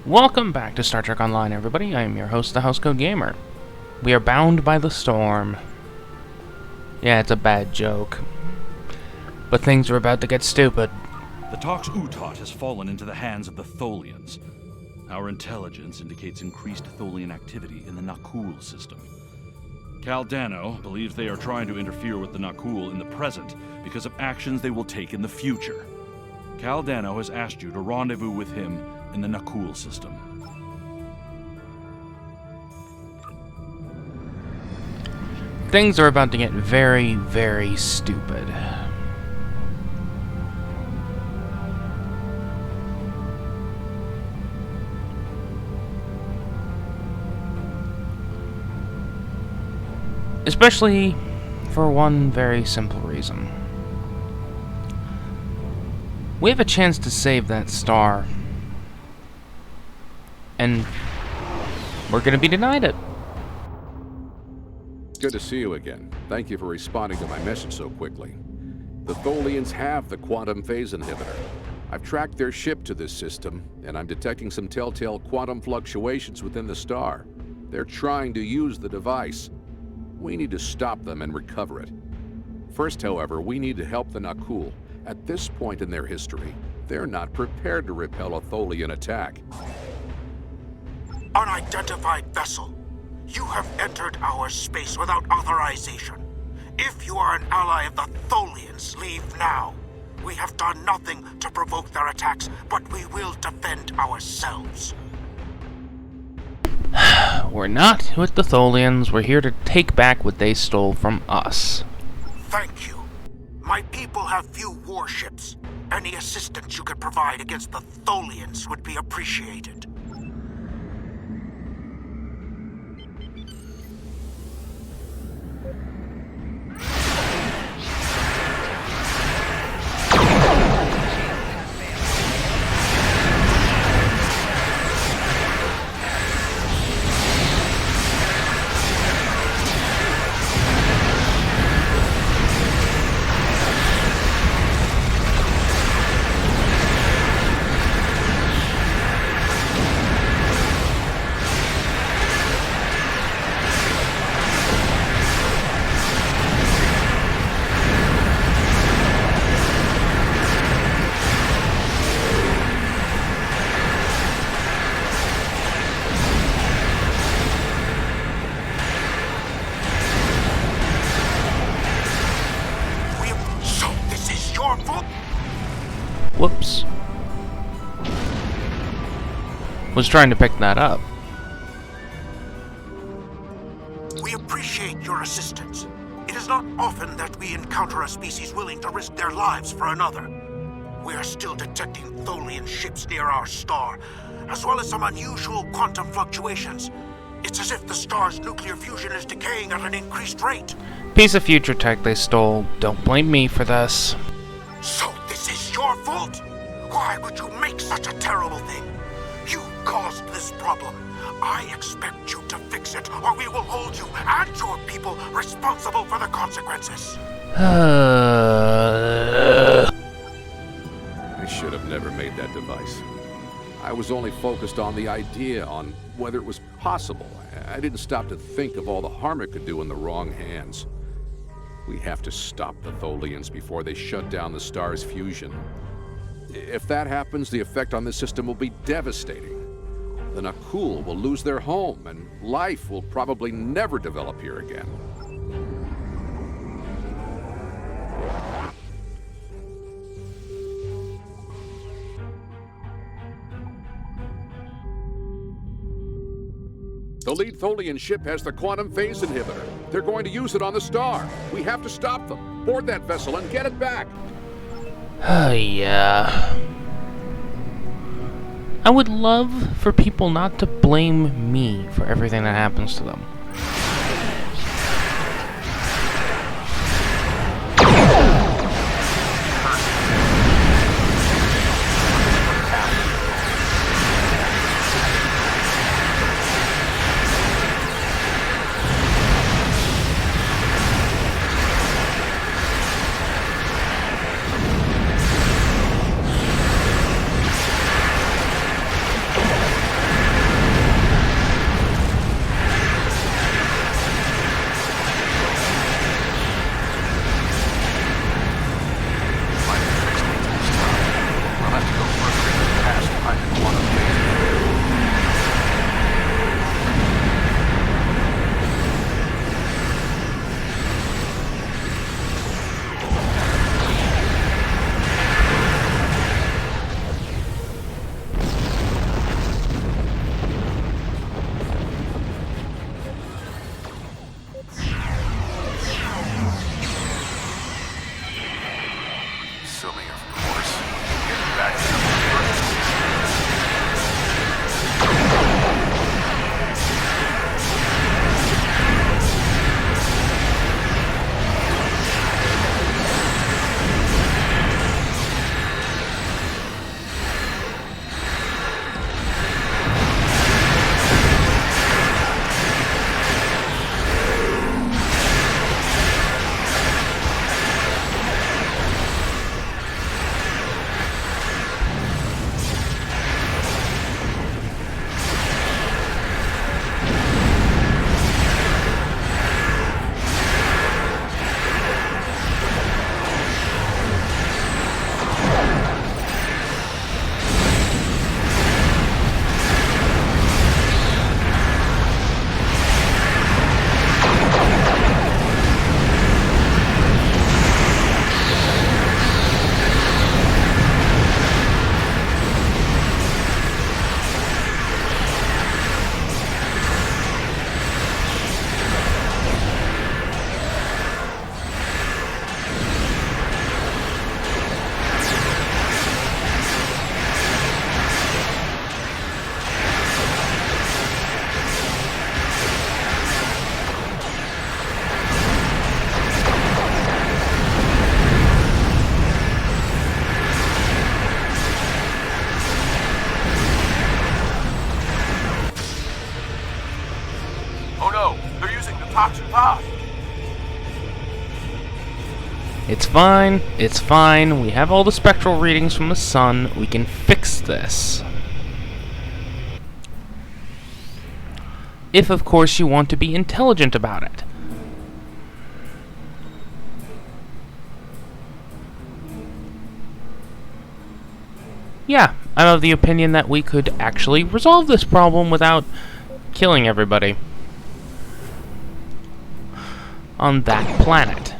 Welcome back to Star Trek Online, everybody. I am your host, the Housecoat Gamer. We are bound by the storm. Yeah, it's a bad joke. But things are about to get stupid. The Tox Utot has fallen into the hands of the Tholians. Our intelligence indicates increased Tholian activity in the Nakul system. Kal Dano believes they are trying to interfere with the Nakul in the present because of actions they will take in the future. Kal Dano has asked you to rendezvous with him in the Nakul system. Things are about to get very, very stupid. Especially for one very simple reason. We have a chance to save that star. And we're going to be denied it. Good to see you again. Thank you for responding to my message so quickly. The Tholians have the quantum phase inhibitor. I've tracked their ship to this system, and I'm detecting some telltale quantum fluctuations within the star. They're trying to use the device. We need to stop them and recover it. First, however, we need to help the Nakul. At this point in their history, they're not prepared to repel a Tholian attack. Unidentified vessel. You have entered our space without authorization. If you are an ally of the Tholians, leave now. We have done nothing to provoke their attacks, but we will defend ourselves. We're not with the Tholians. We're here to take back what they stole from us. Thank you. My people have few warships. Any assistance you could provide against the Tholians would be appreciated. Whoops. Was trying to pick that up. We appreciate your assistance. It is not often that we encounter a species willing to risk their lives for another. We are still detecting Tholian ships near our star, as well as some unusual quantum fluctuations. It's as if the star's nuclear fusion is decaying at an increased rate. Piece of future tech they stole. Don't blame me for this. So this is your fault? Why would you make such a terrible thing? You caused this problem. I expect you to fix it, or we will hold you and your people responsible for the consequences. I should have never made that device. I was only focused on the idea, on whether it was possible. I didn't stop to think of all the harm it could do in the wrong hands. We have to stop the Tholians before they shut down the star's fusion. If that happens, the effect on this system will be devastating. The Nakul will lose their home, and life will probably never develop here again. The lead Tholian ship has the quantum phase inhibitor. They're going to use it on the star. We have to stop them. Board that vessel and get it back. Yeah. I would love for people not to blame me for everything that happens to them. It's fine. It's fine. We have all the spectral readings from the sun. We can fix this. If, of course, you want to be intelligent about it. Yeah, I'm of the opinion that we could actually resolve this problem without killing everybody on that planet.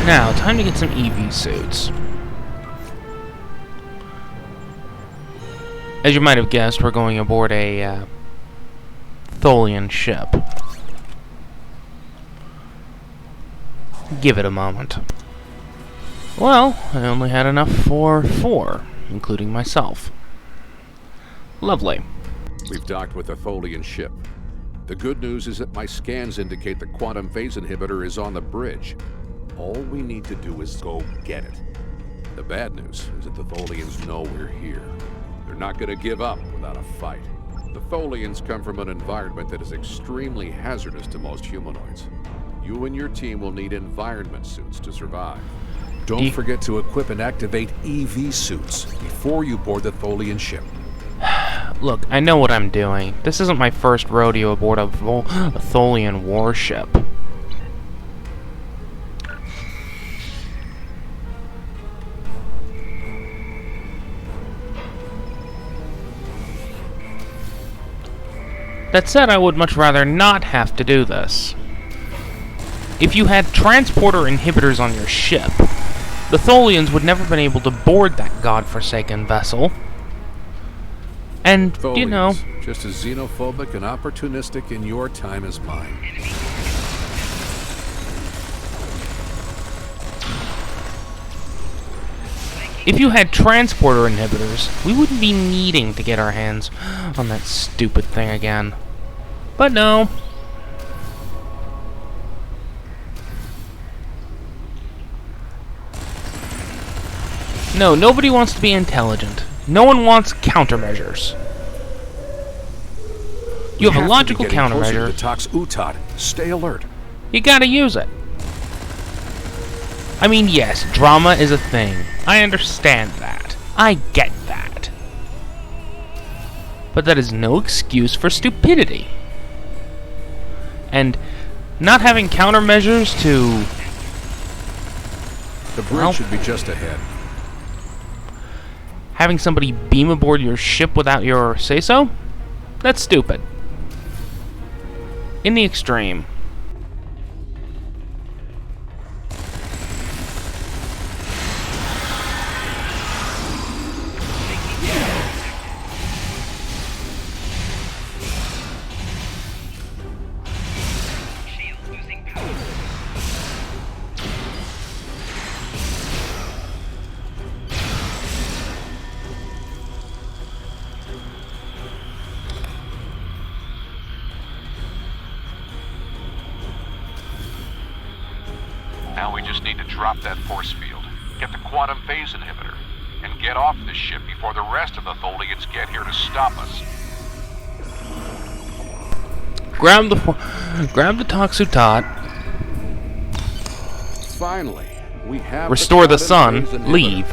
Now, time to get some EV suits. As you might have guessed, we're going aboard a Tholian ship. Give it a moment. Well, I only had enough for 4, including myself. Lovely. We've docked with a Tholian ship. The good news is that my scans indicate the quantum phase inhibitor is on the bridge. All we need to do is go get it. The bad news is that the Tholians know we're here. They're not going to give up without a fight. The Tholians come from an environment that is extremely hazardous to most humanoids. You and your team will need environment suits to survive. Don't forget to equip and activate EV suits before you board the Tholian ship. Look, I know what I'm doing. This isn't my first rodeo aboard a Tholian warship. That said, I would much rather not have to do this. If you had transporter inhibitors on your ship, the Tholians would never been able to board that godforsaken vessel. And, Tholians, you know... just as xenophobic and opportunistic in your time as mine. If you had transporter inhibitors, we wouldn't be needing to get our hands on that stupid thing again. But no. No, nobody wants to be intelligent. No one wants countermeasures. You have a logical countermeasure. Housecoat. Stay alert. You gotta use it. I mean, yes, drama is a thing. I understand that. I get that. But that is no excuse for stupidity. And not having countermeasures to... The bridge should be just ahead. Having somebody beam aboard your ship without your say-so? That's stupid. In the extreme. Now we just need to drop that force field, get the quantum phase inhibitor, and get off this ship before the rest of the Tholians get here to stop us. Grab the Housecoat. Finally, we have Restore the sun. quantum phase inhibitor. Leave.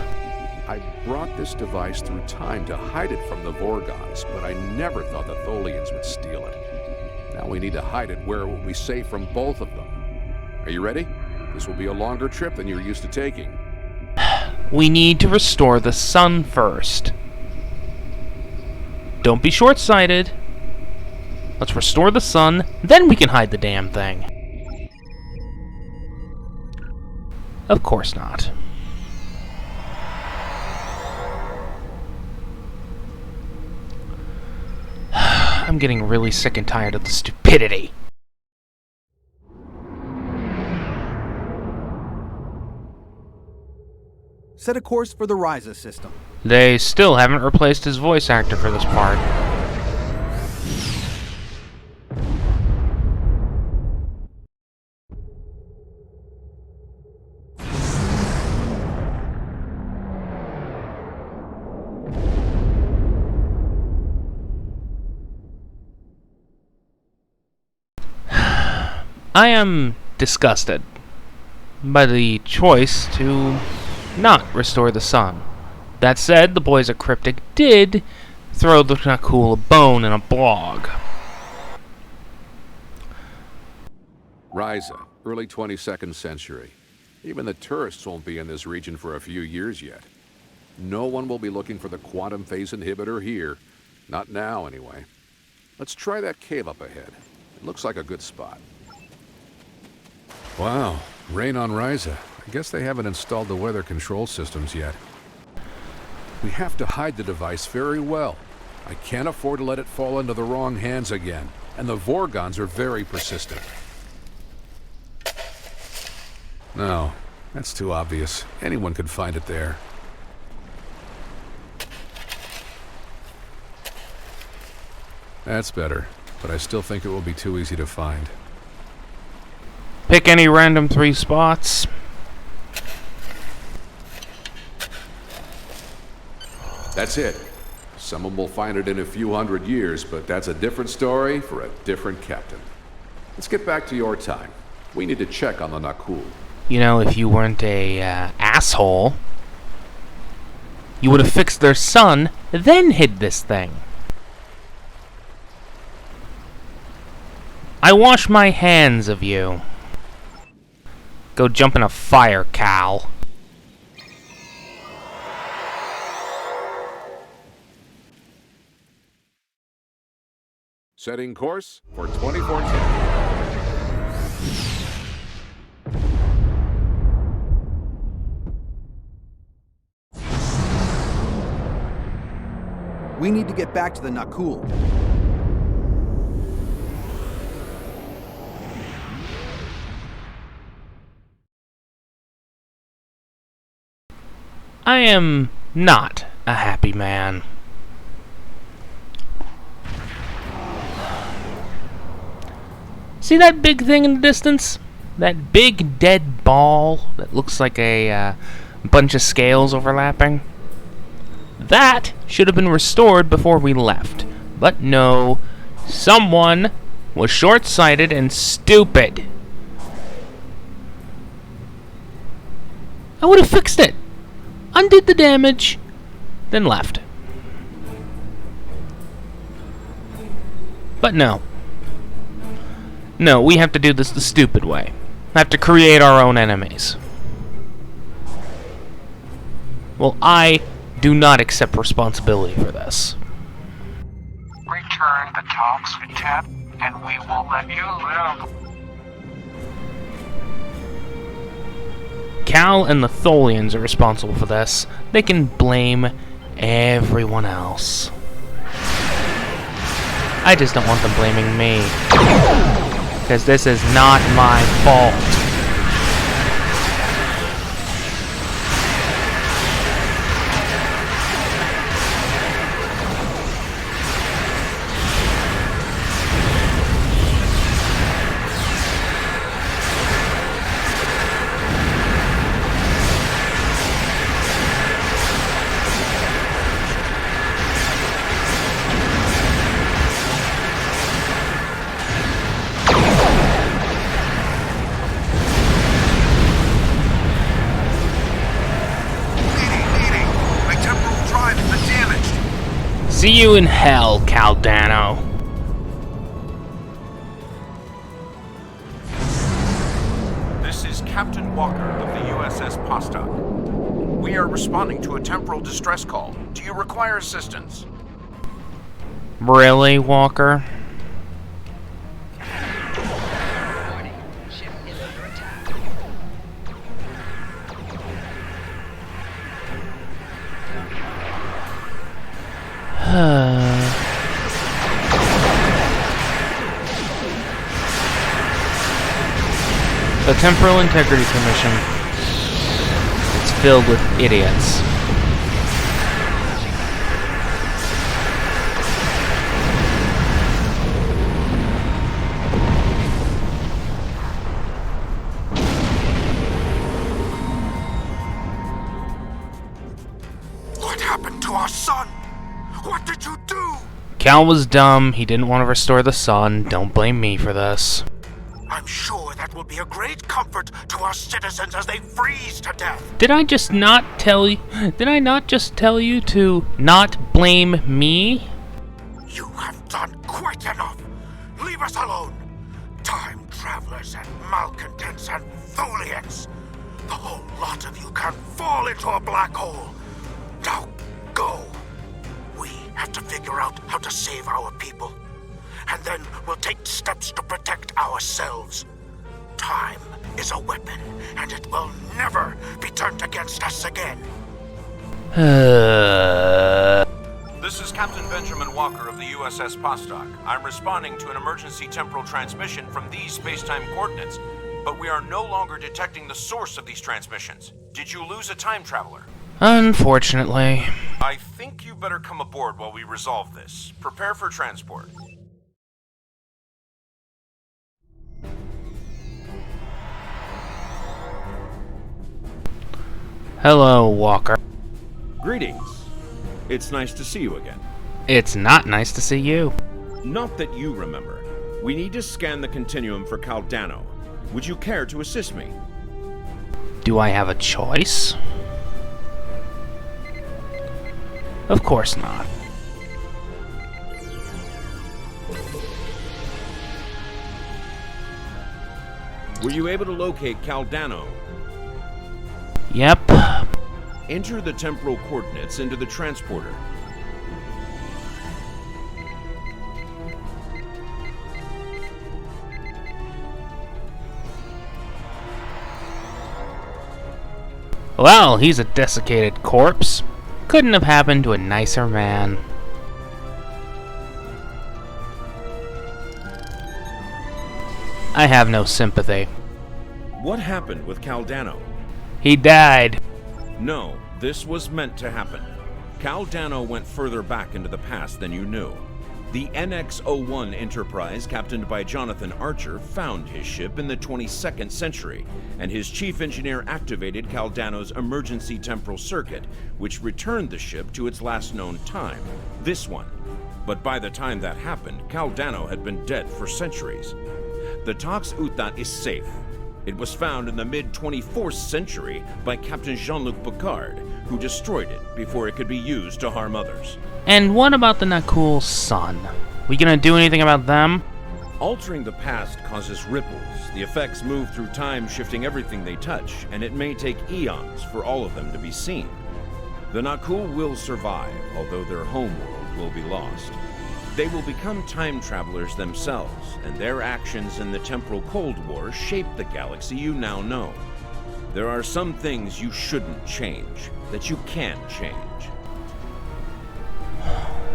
I brought this device through time to hide it from the Vorgons, but I never thought the Tholians would steal it. Now we need to hide it where it will be safe from both of them. Are you ready? This will be a longer trip than you're used to taking. We need to restore the sun first. Don't be short-sighted. Let's restore the sun, then we can hide the damn thing. Of course not. I'm getting really sick and tired of the stupidity. Set a course for the Ryza system. They still haven't replaced his voice actor for this part. I am disgusted by the choice to not restore the sun. That said, the boys at Cryptic did throw the Nakul a bone in a blog. Ryza, early 22nd century. Even the tourists won't be in this region for a few years yet. No one will be looking for the quantum phase inhibitor here. Not now, anyway. Let's try that cave up ahead. It looks like a good spot. Wow, rain on Ryza. I guess they haven't installed the weather control systems yet. We have to hide the device very well. I can't afford to let it fall into the wrong hands again. And the Vorgons are very persistent. No, that's too obvious. Anyone could find it there. That's better, but I still think it will be too easy to find. Pick any random 3 spots. That's it. Someone will find it in a few hundred years, but that's a different story for a different captain. Let's get back to your time. We need to check on the Nakul. You know, if you weren't a asshole, you would have fixed their sun, then hid this thing. I wash my hands of you. Go jump in a fire, Kal. Setting course for 2410. We need to get back to the Nakul. I am not a happy man. See that big thing in the distance? That big dead ball that looks like a bunch of scales overlapping? That should have been restored before we left. But no, someone was short-sighted and stupid. I would have fixed it, undid the damage, then left. But no. No, we have to do this the stupid way. We have to create our own enemies. Well, I do not accept responsibility for this. Return the toxic tap, and we will let you live. Kal and the Tholians are responsible for this. They can blame everyone else. I just don't want them blaming me. Because this is not my fault. See you in hell, Kal Dano. This is Captain Walker of the USS Pasta. We are responding to a temporal distress call. Do you require assistance? Really, Walker? The Temporal Integrity Commission is filled with idiots. What happened to our son? What did you do? Kal was dumb. He didn't want to restore the sun. Don't blame me for this. I'm sure that will be a great comfort to our citizens as they freeze to death. Did I not just tell you to not blame me? You have done quite enough. Leave us alone. Time travelers and malcontents and Tholians. The whole lot of you can fall into a black hole. Now go. We have to figure out how to save our people. And then we'll take steps to protect ourselves. Time is a weapon, and it will never be turned against us again. This is Captain Benjamin Walker of the USS Postok. I'm responding to an emergency temporal transmission from these space-time coordinates, but we are no longer detecting the source of these transmissions. Did you lose a time traveler? Unfortunately. I think you better come aboard while we resolve this. Prepare for transport. Hello, Walker. Greetings. It's nice to see you again. It's not nice to see you. Not that you remember. We need to scan the continuum for Kal Dano. Would you care to assist me? Do I have a choice? Of course not. Were you able to locate Kal Dano? Yep. Enter the temporal coordinates into the transporter. Well, he's a desiccated corpse. Couldn't have happened to a nicer man. I have no sympathy. What happened with Kal Dano? He died. No, this was meant to happen. Kal Dano went further back into the past than you knew. The NX-01 Enterprise, captained by Jonathan Archer, found his ship in the 22nd century, and his chief engineer activated Kal Dano's emergency temporal circuit, which returned the ship to its last known time, this one. But by the time that happened, Kal Dano had been dead for centuries. The Tox Uthat is safe. It was found in the mid-24th century by Captain Jean-Luc Picard, who destroyed it before it could be used to harm others. And what about the Nakul's son? We gonna do anything about them? Altering the past causes ripples. The effects move through time, shifting everything they touch, and it may take eons for all of them to be seen. The Nakul will survive, although their homeworld will be lost. They will become time travelers themselves, and their actions in the temporal Cold War shape the galaxy you now know. There are some things you shouldn't change, that you can change.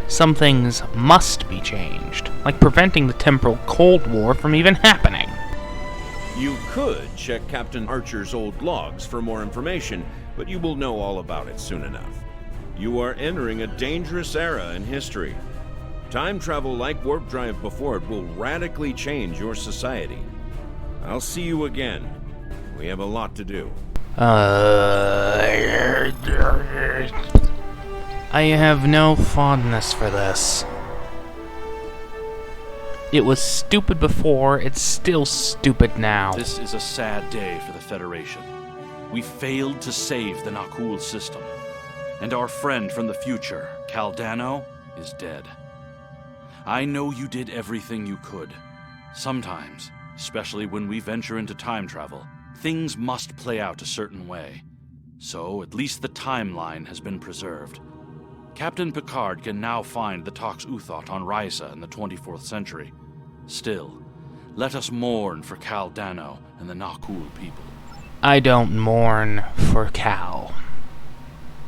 Some things must be changed, like preventing the temporal Cold War from even happening. You could check Captain Archer's old logs for more information, but you will know all about it soon enough. You are entering a dangerous era in history. Time travel like warp drive before it will radically change your society. I'll see you again. We have a lot to do. I have no fondness for this. It was stupid before, it's still stupid now. This is a sad day for the Federation. We failed to save the Nakul system. And our friend from the future, Kal Dano, is dead. I know you did everything you could. Sometimes, especially when we venture into time travel, things must play out a certain way. So, at least the timeline has been preserved. Captain Picard can now find the Tox Uthot on Risa in the 24th century. Still, let us mourn for Kal Dano and the Nakul people. I don't mourn for Kal.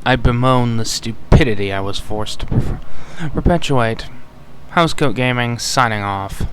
I bemoan the stupidity I was forced to perpetuate. Housecoat Gaming, signing off.